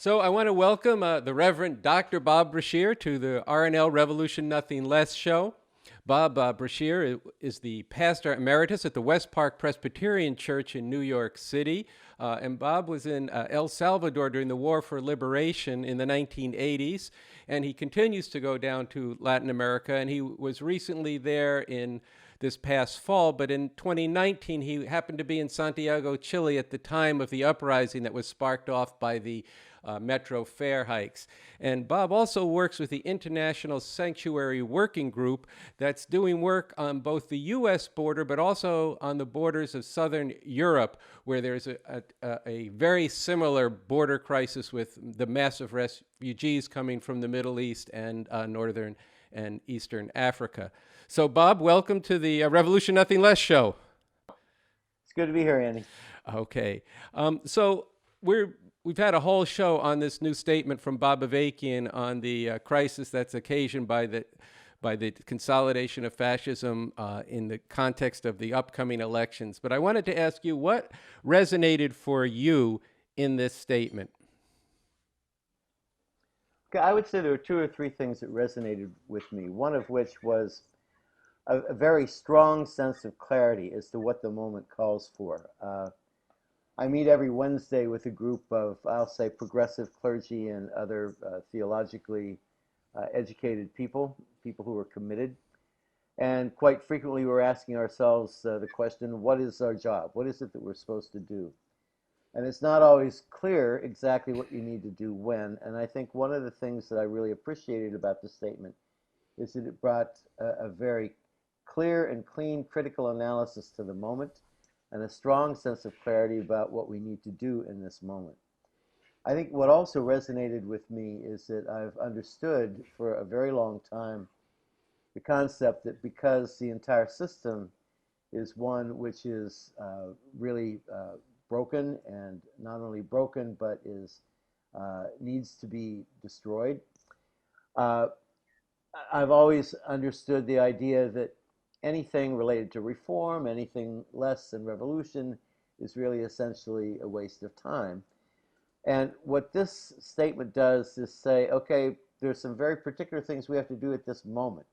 So I want to welcome the Reverend Dr. Bob Brashear to the RNL Revolution Nothing Less show. Bob Brashear is the pastor emeritus at the West Park Presbyterian Church in New York City. And Bob was in El Salvador during the War for Liberation in the 1980s. And he continues to go down to Latin America. And he was recently there in this past fall, but in 2019 he happened to be in Santiago, Chile at the time of the uprising that was sparked off by the metro fare hikes. And Bob also works with the International Sanctuary Working Group that's doing work on both the U.S. border, but also on the borders of Southern Europe, where there's a very similar border crisis with the massive refugees coming from the Middle East and Northern and Eastern Africa. So, Bob, welcome to the Revolution Nothing Less show. It's good to be here, Andy. Okay. So we've had a whole show on this new statement from Bob Avakian on the crisis that's occasioned by the consolidation of fascism in the context of the upcoming elections. But I wanted to ask you, what resonated for you in this statement? Okay, I would say there were two or three things that resonated with me, one of which was a very strong sense of clarity as to what the moment calls for. I meet every Wednesday with a group of, I'll say, progressive clergy and other theologically educated people who are committed. And quite frequently we're asking ourselves the question, what is our job? What is it that we're supposed to do? And it's not always clear exactly what you need to do when. And I think one of the things that I really appreciated about the statement is that it brought a very clear and clean critical analysis to the moment and a strong sense of clarity about what we need to do in this moment. I think what also resonated with me is that I've understood for a very long time the concept that because the entire system is one which is really broken, and not only broken but is needs to be destroyed. I've always understood the idea that anything related to reform, anything less than revolution, is really essentially a waste of time. And what this statement does is say, okay, there's some very particular things we have to do at this moment.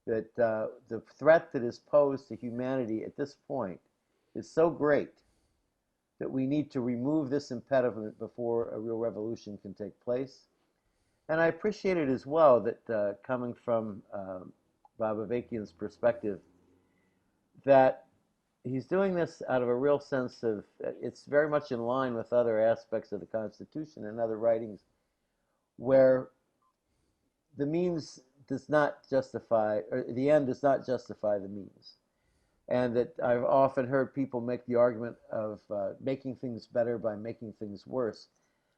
That the threat that is posed to humanity at this point is so great that we need to remove this impediment before a real revolution can take place. And I appreciate it as well that coming from Bob Avakian's perspective, that he's doing this out of a real sense of, it's very much in line with other aspects of the Constitution and other writings, where the means does not justify, or the end does not justify the means. And that I've often heard people make the argument of making things better by making things worse.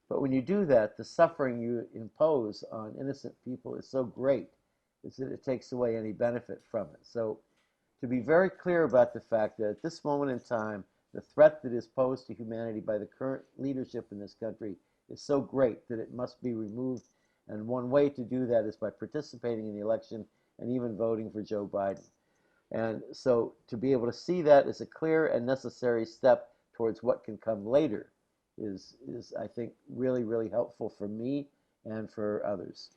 But when you do that, the suffering you impose on innocent people is so great is that it takes away any benefit from it. So to be very clear about the fact that at this moment in time, the threat that is posed to humanity by the current leadership in this country is so great that it must be removed. And one way to do that is by participating in the election and even voting for Joe Biden. And so to be able to see that as a clear and necessary step towards what can come later is I think, really, really helpful for me and for others.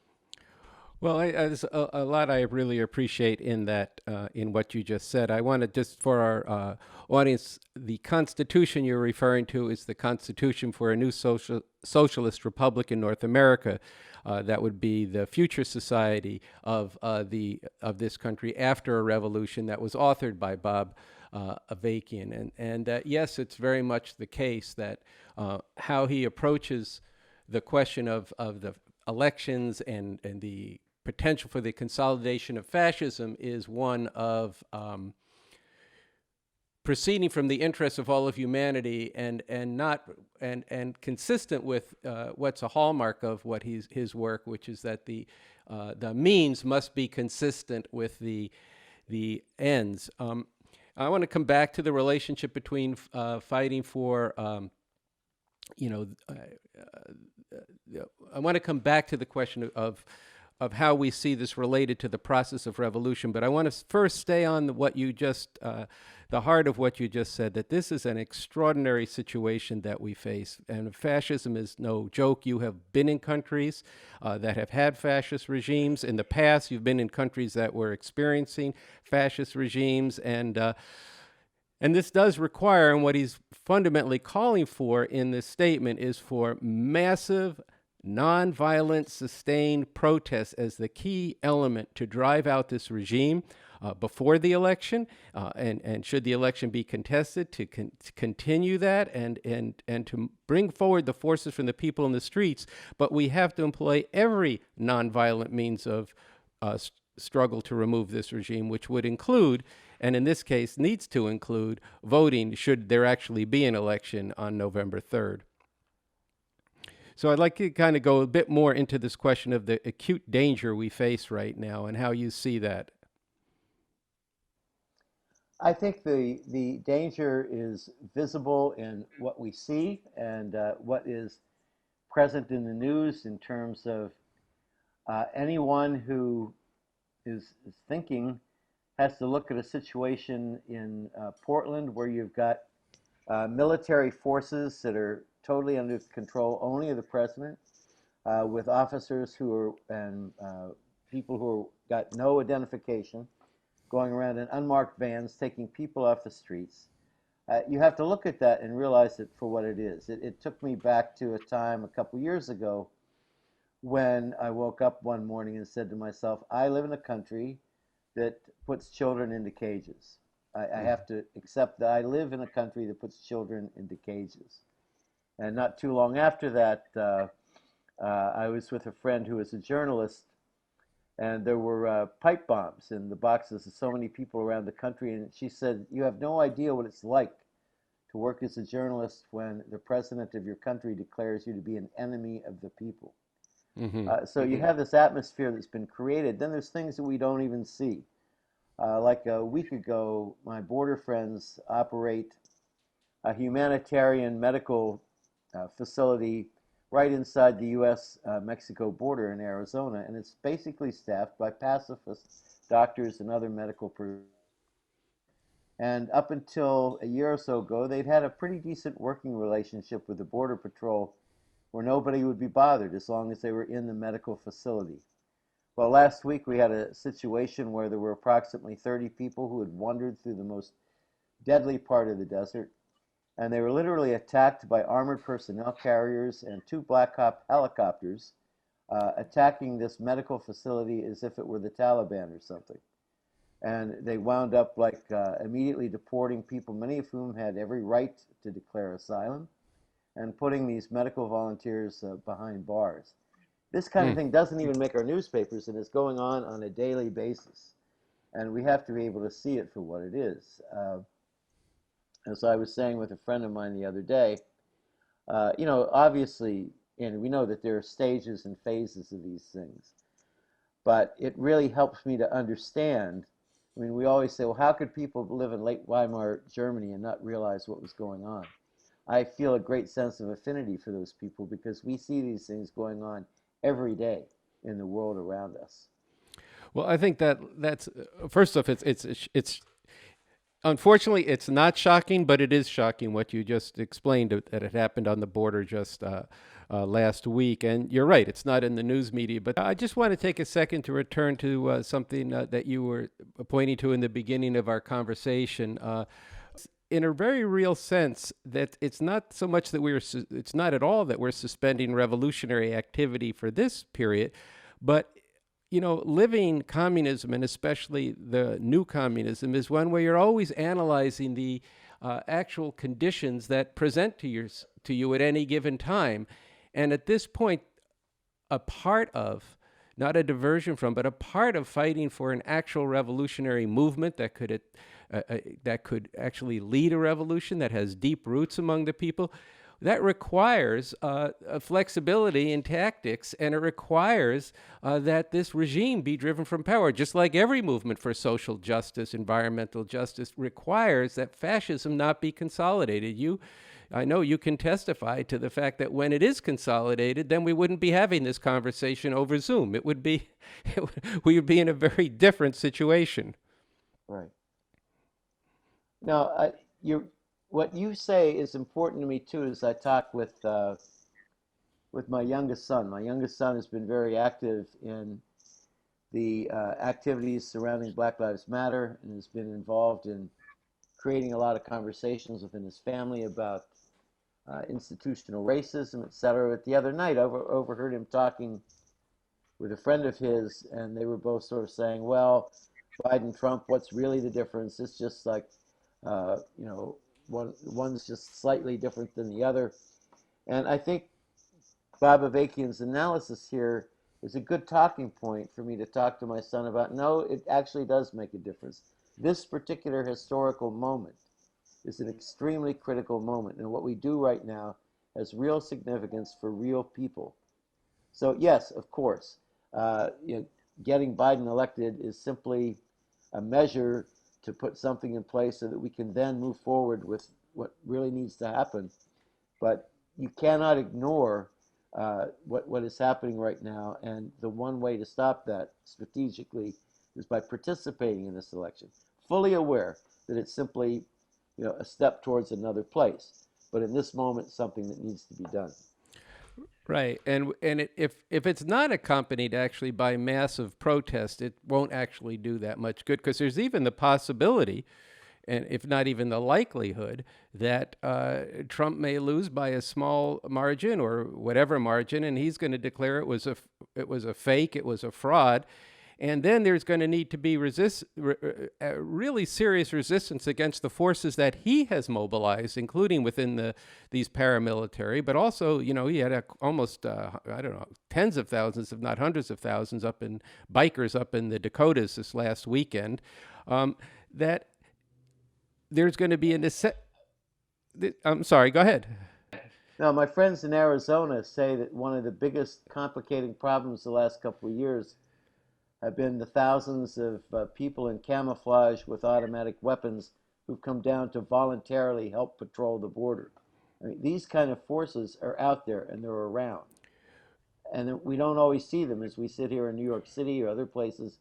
Well, there's a lot I really appreciate in that, in what you just said. I want to just, for our audience, the Constitution you're referring to is the Constitution for a new socialist republic in North America. That would be the future society of this country after a revolution, that was authored by Bob Avakian. And yes, it's very much the case that how he approaches the question of the elections and the potential for the consolidation of fascism is one of proceeding from the interests of all of humanity and consistent with what's a hallmark of what his work, which is that the means must be consistent with the ends. I want to come back to the relationship between fighting for I want to come back to the question of of how we see this related to the process of revolution. But I want to first stay on what you just, the heart of what you just said, that this is an extraordinary situation that we face. And fascism is no joke. You have been in countries that have had fascist regimes. In the past, you've been in countries that were experiencing fascist regimes. And this does require, and what he's fundamentally calling for in this statement is for massive, nonviolent, sustained protests as the key element to drive out this regime before the election, and should the election be contested, to continue that and to bring forward the forces from the people in the streets. But we have to employ every nonviolent means of struggle to remove this regime, which would include, and in this case needs to include, voting should there actually be an election on November 3rd. So I'd like to kind of go a bit more into this question of the acute danger we face right now and how you see that. I think the danger is visible in what we see and what is present in the news in terms of anyone who is thinking has to look at a situation in Portland where you've got military forces that are totally under control only of the president, with officers who are and people who got no identification, going around in unmarked vans, taking people off the streets. You have to look at that and realize it for what it is. It took me back to a time a couple years ago when I woke up one morning and said to myself, I live in a country that puts children into cages. I have to accept that I live in a country that puts children into cages. And not too long after that, I was with a friend who was a journalist, and there were pipe bombs in the boxes of so many people around the country. And she said, you have no idea what it's like to work as a journalist when the president of your country declares you to be an enemy of the people. So you have this atmosphere that's been created. Then there's things that we don't even see. Like a week ago, my border friends operate a humanitarian medical facility right inside the U.S.-Mexico border in Arizona, and it's basically staffed by pacifist doctors and other medical professionals. And up until a year or so ago, they'd had a pretty decent working relationship with the Border Patrol where nobody would be bothered as long as they were in the medical facility. Well, last week we had a situation where there were approximately 30 people who had wandered through the most deadly part of the desert, and they were literally attacked by armored personnel carriers and 2 Black Hawk helicopters attacking this medical facility as if it were the Taliban or something. And they wound up immediately deporting people, many of whom had every right to declare asylum, and putting these medical volunteers behind bars. This kind of thing doesn't even make our newspapers, and it's going on a daily basis. And we have to be able to see it for what it is. As I was saying with a friend of mine the other day, obviously, and we know that there are stages and phases of these things, but it really helps me to understand. I mean, we always say, well, how could people live in late Weimar Germany and not realize what was going on? I feel a great sense of affinity for those people because we see these things going on every day in the world around us. Well, I think that's first off, it's unfortunately it's not shocking, but it is shocking what you just explained that it happened on the border just last week. And you're right, it's not in the news media. But I just want to take a second to return to something that you were pointing to in the beginning of our conversation. In a very real sense, that it's not so much that it's not at all that we're suspending revolutionary activity for this period, but living communism, and especially the new communism, is one where you're always analyzing the actual conditions that present to you at any given time. And at this point, a part of, not a diversion from, but a part of fighting for an actual revolutionary movement that could actually lead a revolution that has deep roots among the people, that requires a flexibility in tactics, and it requires that this regime be driven from power. Just like every movement for social justice, environmental justice, requires that fascism not be consolidated. I know you can testify to the fact that when it is consolidated, then we wouldn't be having this conversation over Zoom. It would be, we would be in a very different situation. Right. Now, what you say is important to me too. As I talk with my youngest son. My youngest son has been very active in the activities surrounding Black Lives Matter and has been involved in creating a lot of conversations within his family about institutional racism, etc. But the other night, I overheard him talking with a friend of his, and they were both sort of saying, "Well, Biden, Trump, what's really the difference? It's just like, you know, one's just slightly different than the other." And I think Bob Avakian's analysis here is a good talking point for me to talk to my son about. No, it actually does make a difference. This particular historical moment is an extremely critical moment, and what we do right now has real significance for real people. So yes, of course, you know, getting Biden elected is simply a measure to put something in place so that we can then move forward with what really needs to happen. But you cannot ignore what is happening right now, and the one way to stop that strategically is by participating in this election, fully aware that it's simply, you know, a step towards another place, but in this moment, something that needs to be done. Right, if it's not accompanied actually by massive protest, it won't actually do that much good because there's even the possibility, and if not even the likelihood, that Trump may lose by a small margin or whatever margin, and he's going to declare it was a fake, it was a fraud. And then there's going to need to be really serious resistance against the forces that he has mobilized, including within these paramilitary, but also, you know, he had almost, I don't know, tens of thousands, if not hundreds of thousands, bikers up in the Dakotas this last weekend, that there's going to be I'm sorry, go ahead. Now, my friends in Arizona say that one of the biggest complicating problems the last couple of years have been the thousands of people in camouflage with automatic weapons who've come down to voluntarily help patrol the border. I mean, these kind of forces are out there and they're around. And we don't always see them as we sit here in New York City or other places,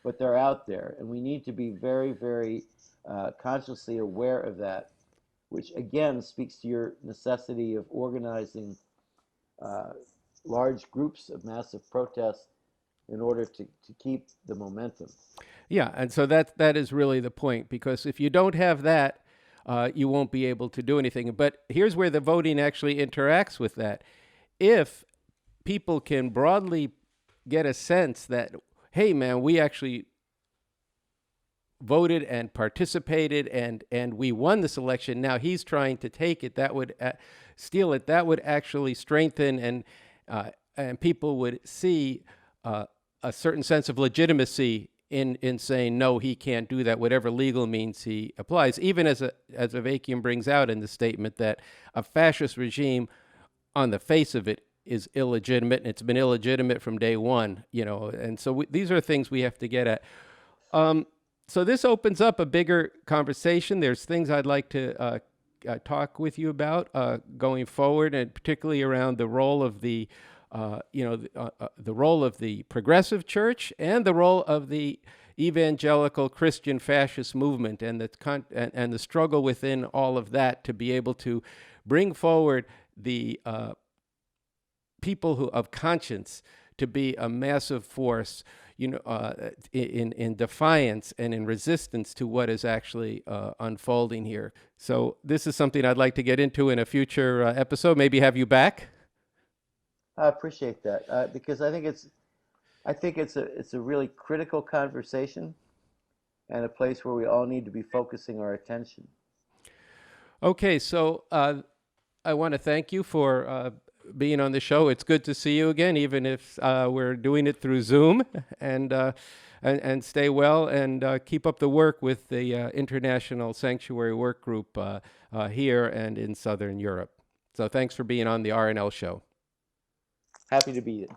but they're out there. And we need to be very, very consciously aware of that, which again speaks to your necessity of organizing large groups of massive protests in order to keep the momentum. Yeah, and so that is really the point, because if you don't have that, you won't be able to do anything. But here's where the voting actually interacts with that. If people can broadly get a sense that, hey, man, we actually voted and participated and we won this election. Now he's trying to take it. That would steal it. That would actually strengthen and people would see a certain sense of legitimacy in saying no, he can't do that. Whatever legal means he applies. Even as Avakian brings out in the statement that a fascist regime, on the face of it, is illegitimate, and it's been illegitimate from day one. You know, and so these are things we have to get at. So this opens up a bigger conversation. There's things I'd like to talk with you about going forward, and particularly around the role of the role of the progressive church and the role of the evangelical Christian fascist movement, and the struggle within all of that to be able to bring forward the people of conscience to be a massive force, in defiance and in resistance to what is actually unfolding here. So this is something I'd like to get into in a future episode. Maybe have you back. I appreciate that because I think it's a really critical conversation and a place where we all need to be focusing our attention. Okay, so I want to thank you for being on the show. It's good to see you again, even if we're doing it through Zoom. And stay well and keep up the work with the International Sanctuary Work Group here and in Southern Europe. So thanks for being on the RNL show. Happy to be here.